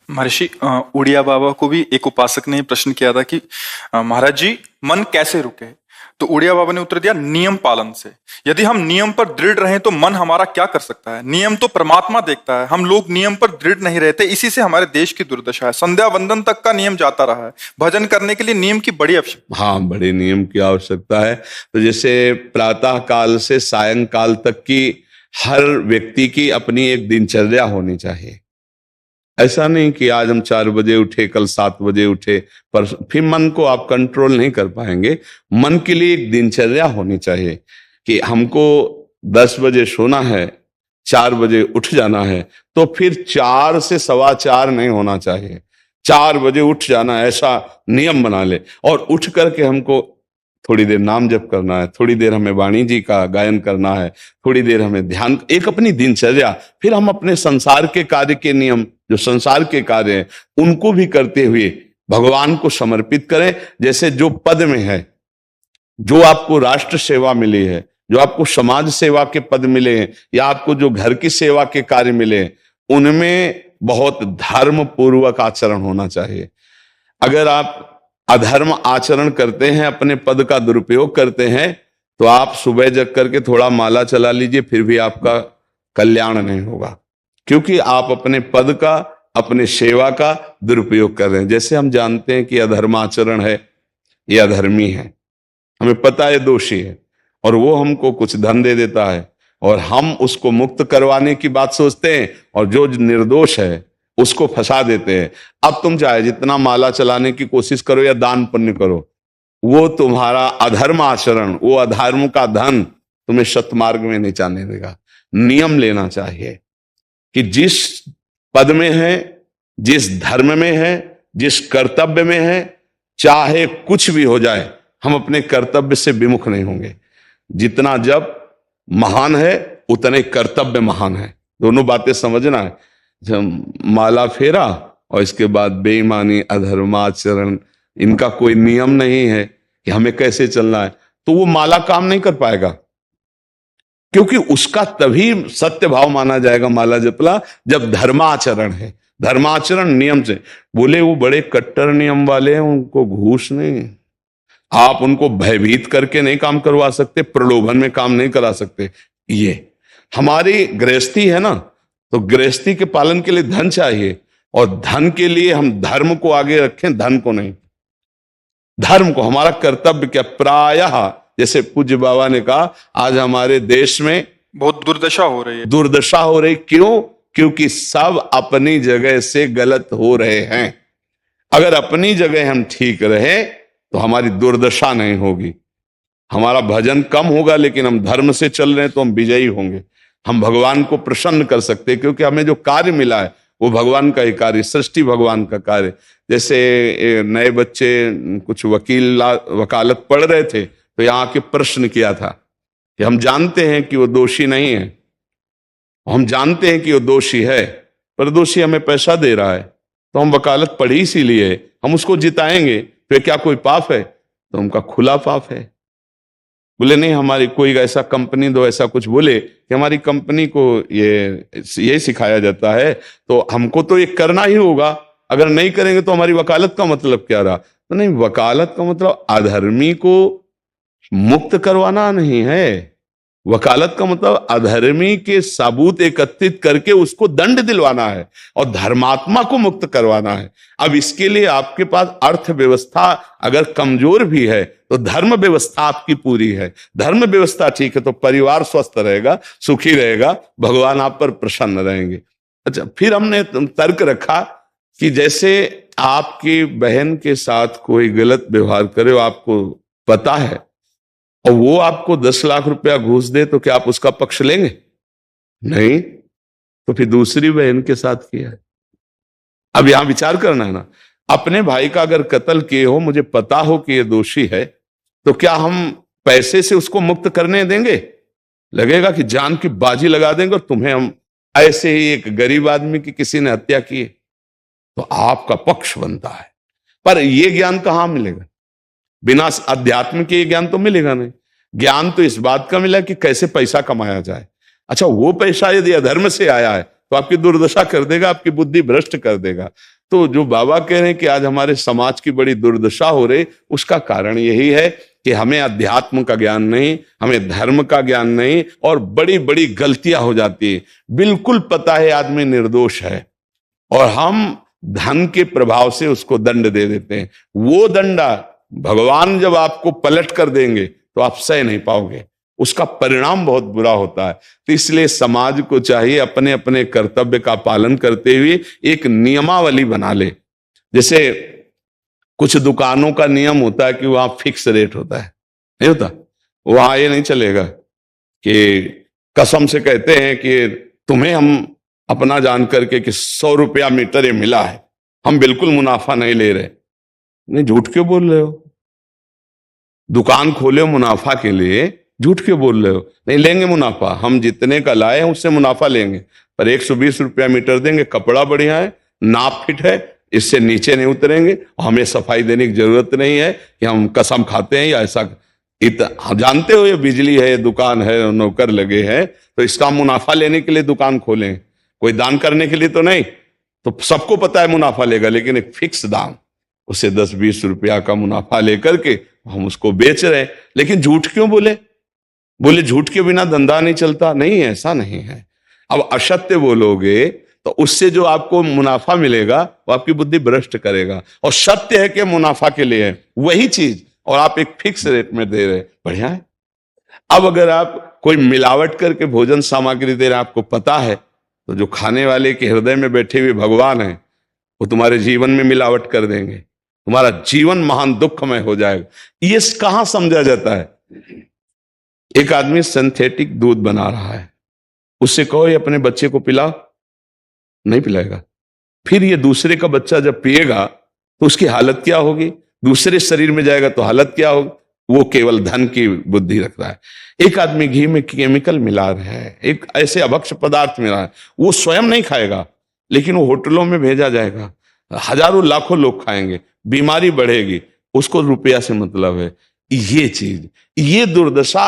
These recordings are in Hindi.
महर्षि उड़िया बाबा को भी एक उपासक ने प्रश्न किया था कि महाराज जी, मन कैसे रुके? तो उड़िया बाबा ने उत्तर दिया, नियम पालन से। यदि हम नियम पर दृढ़ रहें तो मन हमारा क्या कर सकता है? नियम तो परमात्मा देखता है, हम लोग नियम पर दृढ़ नहीं रहते, इसी से हमारे देश की दुर्दशा है। संध्या वंदन तक का नियम जाता रहा है, भजन करने के लिए नियम की बड़ी आवश्यकता। हाँ, बड़े नियम की आवश्यकता है। तो जैसे प्रातः काल से सायंकाल तक की हर व्यक्ति की अपनी एक दिनचर्या होनी चाहिए। ऐसा नहीं कि आज हम 4 बजे उठे, कल 7 बजे उठे, पर फिर मन को आप कंट्रोल नहीं कर पाएंगे। मन के लिए एक दिनचर्या होनी चाहिए कि हमको 10 बजे सोना है, 4 बजे उठ जाना है, तो फिर 4 से 4:15 नहीं होना चाहिए, 4 बजे उठ जाना, ऐसा नियम बना ले। और उठ करके हमको थोड़ी देर नाम जप करना है, थोड़ी देर हमें वाणी जी का गायन करना है, थोड़ी देर हमें ध्यान, एक अपनी दिनचर्या। फिर हम अपने संसार के कार्य के नियम, जो संसार के कार्य हैं, उनको भी करते हुए भगवान को समर्पित करें। जैसे जो पद में है, जो आपको राष्ट्र सेवा मिली है, जो आपको समाज सेवा के पद मिले हैं, या आपको जो घर की सेवा के कार्य मिले हैं, उनमें बहुत धर्म पूर्वक आचरण होना चाहिए। अगर आप अधर्म आचरण करते हैं, अपने पद का दुरुपयोग करते हैं, तो आप सुबह जग करके थोड़ा माला चला लीजिए, फिर भी आपका कल्याण नहीं होगा, क्योंकि आप अपने पद का, अपने सेवा का दुरुपयोग कर रहे हैं। जैसे हम जानते हैं कि अधर्म आचरण है, ये अधर्मी है, हमें पता है दोषी है, और वो हमको कुछ धन दे देता है, और हम उसको मुक्त करवाने की बात सोचते हैं, और जो निर्दोष है उसको फंसा देते हैं। अब तुम चाहे जितना माला चलाने की कोशिश करो या दान पुण्य करो, वो तुम्हारा अधर्म आचरण, वो अधर्म का धन तुम्हें सतमार्ग में नहीं जाने देगा। नियम लेना चाहिए कि जिस पद में है, जिस धर्म में है, जिस कर्तव्य में है, चाहे कुछ भी हो जाए, हम अपने कर्तव्य से विमुख नहीं होंगे। जितना जब महान है, उतने कर्तव्य महान है। दोनों बातें समझना है। जब माला फेरा और इसके बाद बेईमानी, अधर्माचरण, इनका कोई नियम नहीं है कि हमें कैसे चलना है, तो वो माला काम नहीं कर पाएगा, क्योंकि उसका तभी सत्य भाव माना जाएगा माला जपला जब धर्माचरण है। धर्माचरण नियम से। बोले वो बड़े कट्टर नियम वाले हैं, उनको घूस नहीं, आप उनको भयभीत करके नहीं काम करवा सकते, प्रलोभन में काम नहीं करा सकते। ये हमारी गृहस्थी है ना, तो गृहस्थी के पालन के लिए धन चाहिए, और धन के लिए हम धर्म को आगे रखें, धन को नहीं। धर्म को, हमारा कर्तव्य क्या, प्रायः जैसे पूज्य बाबा ने कहा, आज हमारे देश में बहुत दुर्दशा हो रही है। दुर्दशा हो रही, क्यों? क्योंकि सब अपनी जगह से गलत हो रहे हैं। अगर अपनी जगह हम ठीक रहे तो हमारी दुर्दशा नहीं होगी, हमारा भजन कम होगा, लेकिन हम धर्म से चल रहे हैं तो हम विजयी होंगे। हम भगवान को प्रसन्न कर सकते हैं, क्योंकि हमें जो कार्य मिला है वो भगवान का ही कार्य, सृष्टि भगवान का कार्य। जैसे नए बच्चे कुछ वकालत पढ़ रहे थे, तो यहाँ के प्रश्न किया था कि हम जानते हैं कि वो दोषी नहीं है, हम जानते हैं कि वो दोषी है, पर दोषी हमें पैसा दे रहा है, तो हम वकालत पढ़ी इसीलिए, हम उसको जिताएंगे, तो क्या कोई पाप है? तो उनका खुला पाप है। बोले नहीं, हमारी कोई ऐसा कंपनी दो, ऐसा कुछ बोले कि हमारी कंपनी को ये सिखाया जाता है, तो हमको तो ये करना ही होगा, अगर नहीं करेंगे तो हमारी वकालत का मतलब क्या रहा? तो नहीं, वकालत का मतलब अधर्मी को मुक्त करवाना नहीं है, वकालत का मतलब अधर्मी के सबूत एकत्रित करके उसको दंड दिलवाना है, और धर्मात्मा को मुक्त करवाना है। अब इसके लिए आपके पास अर्थव्यवस्था अगर कमजोर भी है, तो धर्म व्यवस्था आपकी पूरी है। धर्म व्यवस्था ठीक है तो परिवार स्वस्थ रहेगा, सुखी रहेगा, भगवान आप पर प्रसन्न रहेंगे। अच्छा, फिर हमने तर्क रखा कि जैसे आपकी बहन के साथ कोई गलत व्यवहार करे, आपको पता है, और वो आपको 10 लाख रुपया घूस दे, तो क्या आप उसका पक्ष लेंगे? नहीं, तो फिर दूसरी बहन के साथ किया है। अब यहां विचार करना है ना, अपने भाई का अगर कत्ल किए हो, मुझे पता हो कि ये दोषी है, तो क्या हम पैसे से उसको मुक्त करने देंगे? लगेगा कि जान की बाजी लगा देंगे, और तुम्हें हम ऐसे ही एक गरीब आदमी की किसी ने हत्या की, तो आपका पक्ष बनता है। पर यह ज्ञान कहां मिलेगा? बिना अध्यात्म के ज्ञान तो मिलेगा नहीं। ज्ञान तो इस बात का मिला कि कैसे पैसा कमाया जाए। अच्छा, वो पैसा यदि अधर्म से आया है तो आपकी दुर्दशा कर देगा, आपकी बुद्धि भ्रष्ट कर देगा। तो जो बाबा कह रहे हैं कि आज हमारे समाज की बड़ी दुर्दशा हो रही, उसका कारण यही है कि हमें अध्यात्म का ज्ञान नहीं, हमें धर्म का ज्ञान नहीं, और बड़ी बड़ी गलतियां हो जाती है। बिल्कुल पता है आदमी निर्दोष है और हम धन के प्रभाव से उसको दंड दे देते हैं। वो दंडा भगवान जब आपको पलट कर देंगे तो आप सह नहीं पाओगे, उसका परिणाम बहुत बुरा होता है। तो इसलिए समाज को चाहिए अपने अपने कर्तव्य का पालन करते हुए एक नियमावली बना ले। जैसे कुछ दुकानों का नियम होता है कि वहां फिक्स रेट होता है, नहीं होता? वहां ये नहीं चलेगा कि कसम से कहते हैं कि तुम्हें हम अपना जान करके कि 100 रुपया मीटर ये मिला है, हम बिल्कुल मुनाफा नहीं ले रहे। नहीं, झूठ क्यों बोल रहे हो? दुकान खोले हो मुनाफा के लिए, झूठ क्यों बोल रहे हो? नहीं लेंगे मुनाफा, हम जितने का लाए हैं उससे मुनाफा लेंगे, पर 120 रुपया मीटर देंगे, कपड़ा बढ़िया है, नाप फिट है, इससे नीचे नहीं उतरेंगे, हमें सफाई देने की जरूरत नहीं है कि हम कसम खाते हैं या ऐसा। जानते हो ये बिजली है, ये दुकान है, नौकर लगे हैं, तो इसका मुनाफा लेने के लिए दुकान खोलें, कोई दान करने के लिए तो नहीं। तो सबको पता है मुनाफा लेगा, लेकिन एक फिक्स दाम, उसे 10-20 रुपया का मुनाफा लेकर के हम उसको बेच रहे हैं। लेकिन झूठ क्यों बोले? बोले झूठ के बिना धंधा नहीं चलता। नहीं, ऐसा नहीं है। अब असत्य बोलोगे तो उससे जो आपको मुनाफा मिलेगा वो आपकी बुद्धि भ्रष्ट करेगा, और सत्य है कि मुनाफा के लिए है वही चीज, और आप एक फिक्स रेट में दे रहे, बढ़िया है। अब अगर आप कोई मिलावट करके भोजन सामग्री दे रहे, आपको पता है, तो जो खाने वाले के हृदय में बैठे हुए भगवान है वो तुम्हारे जीवन में मिलावट कर देंगे, तुम्हारा जीवन महान दुखमय हो जाएगा। ये कहां समझा जाता है? एक आदमी सिंथेटिक दूध बना रहा है, उससे कहो ये अपने बच्चे को पिला, नहीं पिलाएगा। फिर ये दूसरे का बच्चा जब पिएगा तो उसकी हालत क्या होगी? दूसरे शरीर में जाएगा तो हालत क्या होगी? वो केवल धन की बुद्धि रख रहा है। एक आदमी घी में केमिकल मिला रहा है, एक ऐसे अभक्ष पदार्थ मिला है, वो स्वयं नहीं खाएगा, लेकिन वो होटलों में भेजा जाएगा, हजारों लाखों लोग खाएंगे, बीमारी बढ़ेगी, उसको रुपया से मतलब है। ये चीज, ये दुर्दशा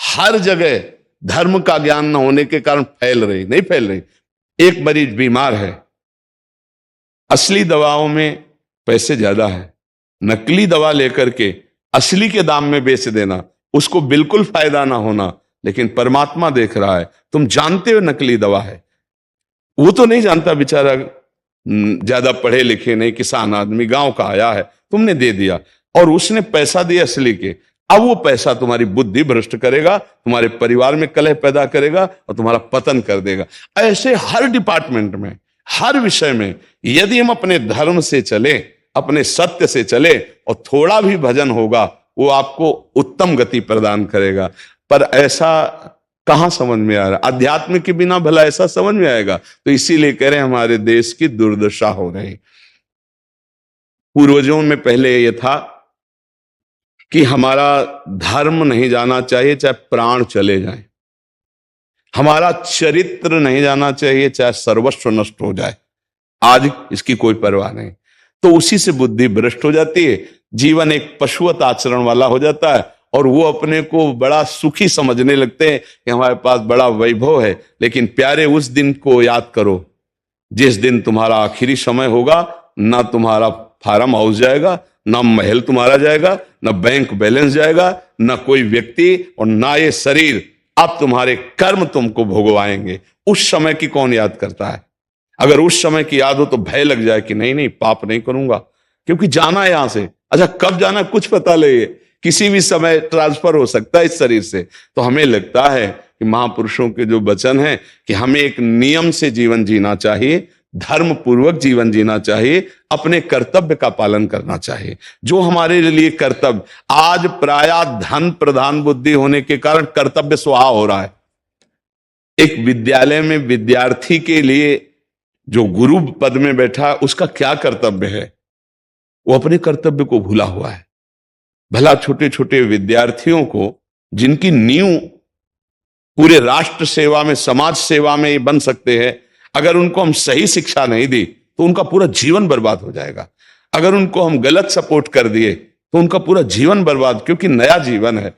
हर जगह धर्म का ज्ञान न होने के कारण फैल रही, नहीं फैल रही। एक मरीज बीमार है, असली दवाओं में पैसे ज्यादा है, नकली दवा लेकर के असली के दाम में बेच देना, उसको बिल्कुल फायदा ना होना। लेकिन परमात्मा देख रहा है, तुम जानते हो नकली दवा है, वो तो नहीं जानता बेचारा, ज्यादा पढ़े लिखे नहीं, किसान आदमी गांव का आया है, तुमने दे दिया और उसने पैसा दिया असली के। अब वो पैसा तुम्हारी बुद्धि भ्रष्ट करेगा, तुम्हारे परिवार में कलह पैदा करेगा और तुम्हारा पतन कर देगा। ऐसे हर डिपार्टमेंट में, हर विषय में यदि हम अपने धर्म से चले, अपने सत्य से चले और थोड़ा भी भजन होगा, वो आपको उत्तम गति प्रदान करेगा। पर ऐसा कहां समझ में आ रहा? अध्यात्म के बिना भला ऐसा समझ में आएगा? तो इसीलिए कह रहे हैं हमारे देश की दुर्दशा हो रही। पूर्वजों में पहले यह था कि हमारा धर्म नहीं जाना चाहिए चाहे प्राण चले जाएं, हमारा चरित्र नहीं जाना चाहिए चाहे सर्वस्व नष्ट हो जाए। आज इसकी कोई परवाह नहीं, तो उसी से बुद्धि भ्रष्ट हो जाती है, जीवन एक पशुवत आचरण वाला हो जाता है, और वो अपने को बड़ा सुखी समझने लगते हैं कि हमारे पास बड़ा वैभव है। लेकिन प्यारे, उस दिन को याद करो जिस दिन तुम्हारा आखिरी समय होगा, ना तुम्हारा फार्म हाउस जाएगा, ना महल तुम्हारा जाएगा, ना बैंक बैलेंस जाएगा, ना कोई व्यक्ति, और ना ये शरीर। अब तुम्हारे कर्म तुमको भोगवाएंगे। उस समय की कौन याद करता है? अगर उस समय की याद हो तो भय लग जाए कि नहीं नहीं, पाप नहीं करूंगा, क्योंकि जाना है यहां से। अच्छा, कब जाना कुछ पता नहीं, किसी भी समय ट्रांसफर हो सकता है इस शरीर से। तो हमें लगता है कि महापुरुषों के जो वचन है कि हमें एक नियम से जीवन जीना चाहिए, धर्म पूर्वक जीवन जीना चाहिए, अपने कर्तव्य का पालन करना चाहिए। जो हमारे लिए कर्तव्य, आज प्रायः धन प्रधान बुद्धि होने के कारण कर्तव्य स्वाहा हो रहा है। एक विद्यालय में विद्यार्थी के लिए जो गुरु पद में बैठा, उसका क्या कर्तव्य है? वो अपने कर्तव्य को भूला हुआ है। भला छोटे छोटे विद्यार्थियों को, जिनकी नींव पूरे राष्ट्र सेवा में, समाज सेवा में ये बन सकते हैं, अगर उनको हम सही शिक्षा नहीं दी तो उनका पूरा जीवन बर्बाद हो जाएगा। अगर उनको हम गलत सपोर्ट कर दिए तो उनका पूरा जीवन बर्बाद, क्योंकि नया जीवन है।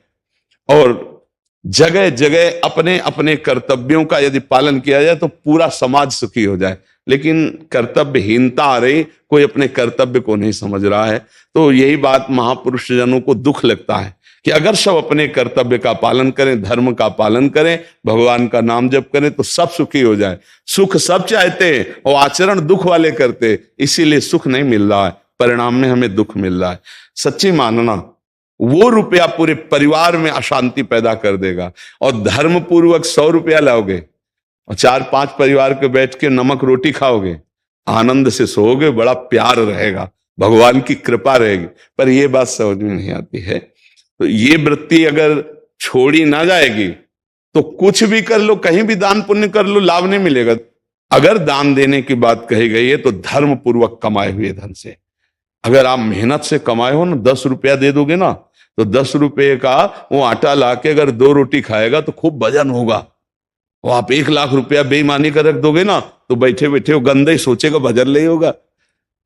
और जगह जगह अपने अपने कर्तव्यों का यदि पालन किया जाए तो पूरा समाज सुखी हो जाए। लेकिन कर्तव्यहीनता आ रही, कोई अपने कर्तव्य को नहीं समझ रहा है। तो यही बात महापुरुष जनों को दुख लगता है कि अगर सब अपने कर्तव्य का पालन करें, धर्म का पालन करें, भगवान का नाम जप करें तो सब सुखी हो जाए। सुख सब चाहते हैं और आचरण दुख वाले करते, इसीलिए सुख नहीं मिल रहा है, परिणाम में हमें दुख मिल रहा है। सच्ची मानना, वो रुपया पूरे परिवार में अशांति पैदा कर देगा। और धर्म पूर्वक 100 रुपया लाओगे और 4-5 परिवार के बैठ के नमक रोटी खाओगे, आनंद से सोओगे, बड़ा प्यार रहेगा, भगवान की कृपा रहेगी। पर ये बात समझ में नहीं आती है। तो ये वृत्ति अगर छोड़ी ना जाएगी तो कुछ भी कर लो, कहीं भी दान पुण्य कर लो, लाभ नहीं मिलेगा। अगर दान देने की बात कही गई है तो धर्म पूर्वक कमाए हुए धन से। अगर आप मेहनत से कमाए हो ना, 10 रुपया दे दोगे ना, तो 10 रुपये का वो आटा लाके अगर 2 रोटी खाएगा तो खूब वजन होगा। और आप 1 लाख रुपया बेईमानी कर रख दोगे ना, तो बैठे बैठे वो गंदा ही सोचेगा, वजन नहीं होगा।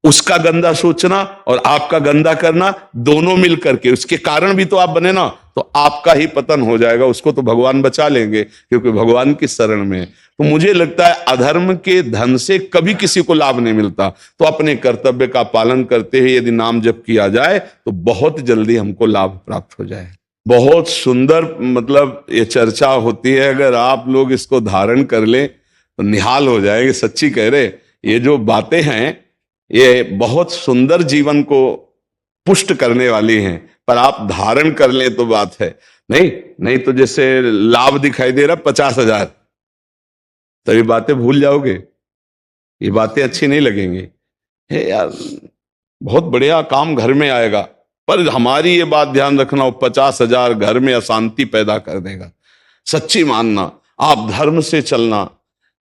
उसका गंदा सोचना और आपका गंदा करना दोनों मिल करके, उसके कारण भी तो आप बने ना, तो आपका ही पतन हो जाएगा। उसको तो भगवान बचा लेंगे क्योंकि भगवान की शरण में। तो मुझे लगता है अधर्म के धन से कभी किसी को लाभ नहीं मिलता। तो अपने कर्तव्य का पालन करते हुए यदि नाम जप किया जाए तो बहुत जल्दी हमको लाभ प्राप्त हो जाए। बहुत सुंदर मतलब ये चर्चा होती है, अगर आप लोग इसको धारण कर लें तो निहाल हो जाएंगे। सच्ची कह रहे, ये जो बातें हैं ये बहुत सुंदर जीवन को पुष्ट करने वाली हैं, पर आप धारण कर लें तो बात है। नहीं तो जैसे लाभ दिखाई दे रहा 50,000, तो ये बातें भूल जाओगे, ये बातें अच्छी नहीं लगेंगी। हे यार, बहुत बढ़िया काम घर में आएगा, पर हमारी ये बात ध्यान रखना, वो 50,000 घर में अशांति पैदा कर देगा। सच्ची मानना, आप धर्म से चलना,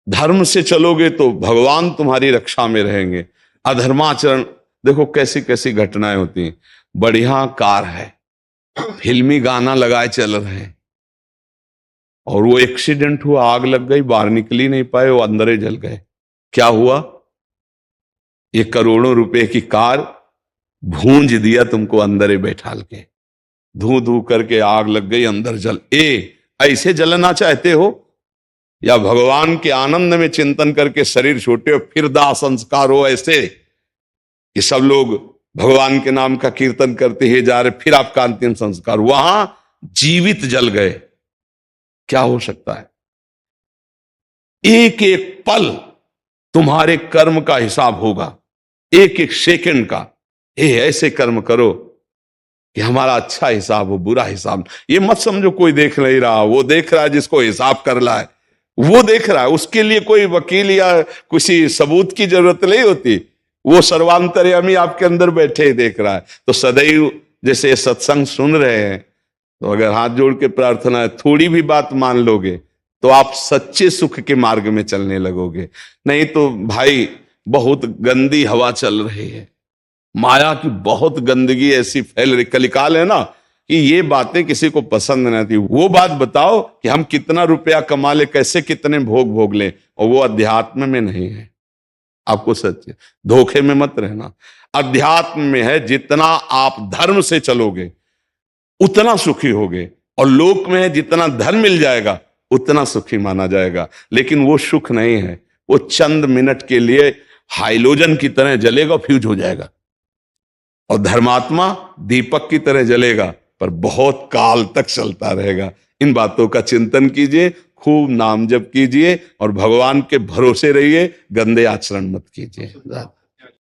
धर्म से चलोगे तो भगवान तुम्हारी रक्षा में रहेंगे। अधर्माचरण, देखो कैसी कैसी घटनाएं होती हैं। बढ़िया कार है, फिल्मी गाना लगाए चल रहे हैं, और वो एक्सीडेंट हुआ, आग लग गई, बाहर निकल ही नहीं पाए, वो अंदर ही जल गए। क्या हुआ? ये करोड़ों रुपए की कार भूंज दिया तुमको अंदर ही बैठाल के, धू धू करके आग लग गई, अंदर जल। ऐसे जलना चाहते हो या भगवान के आनंद में चिंतन करके शरीर छोटे हो फिर दाह संस्कार हो ऐसे कि सब लोग भगवान के नाम का कीर्तन करते ही जा रहे, फिर आपका अंतिम संस्कार, वहां जीवित जल गए। क्या हो सकता है? एक एक पल तुम्हारे कर्म का हिसाब होगा, एक एक सेकंड का। ऐसे कर्म करो कि हमारा अच्छा हिसाब हो, बुरा हिसाब। ये मत समझो कोई देख नहीं रहा, वो देख रहा है जिसको हिसाब करना है, वो देख रहा है। उसके लिए कोई वकील या किसी सबूत की जरूरत नहीं होती, वो सर्वांतर्यामी आपके अंदर बैठे ही देख रहा है। तो सदैव जैसे सत्संग सुन रहे हैं, तो अगर हाथ जोड़ के प्रार्थना है, थोड़ी भी बात मान लोगे तो आप सच्चे सुख के मार्ग में चलने लगोगे। नहीं तो भाई बहुत गंदी हवा चल रही है, माया की बहुत गंदगी ऐसी फैल रही, कलिकाल है ना, कि ये बातें किसी को पसंद नहीं आती। वो बात बताओ कि हम कितना रुपया कमा ले, कैसे कितने भोग भोग ले, और वो अध्यात्म में नहीं है। आपको सच धोखे में मत रहना, अध्यात्म में है। जितना आप धर्म से चलोगे उतना सुखी होगे, और लोक में है जितना धन मिल जाएगा उतना सुखी माना जाएगा। लेकिन वो सुख नहीं है, वो चंद मिनट के लिए हाइलोजन की तरह जलेगा, फ्यूज हो जाएगा। और धर्मात्मा दीपक की तरह जलेगा, पर बहुत काल तक चलता रहेगा। इन बातों का चिंतन कीजिए, खूब नाम जप कीजिए और भगवान के भरोसे रहिए, गंदे आचरण मत कीजिए।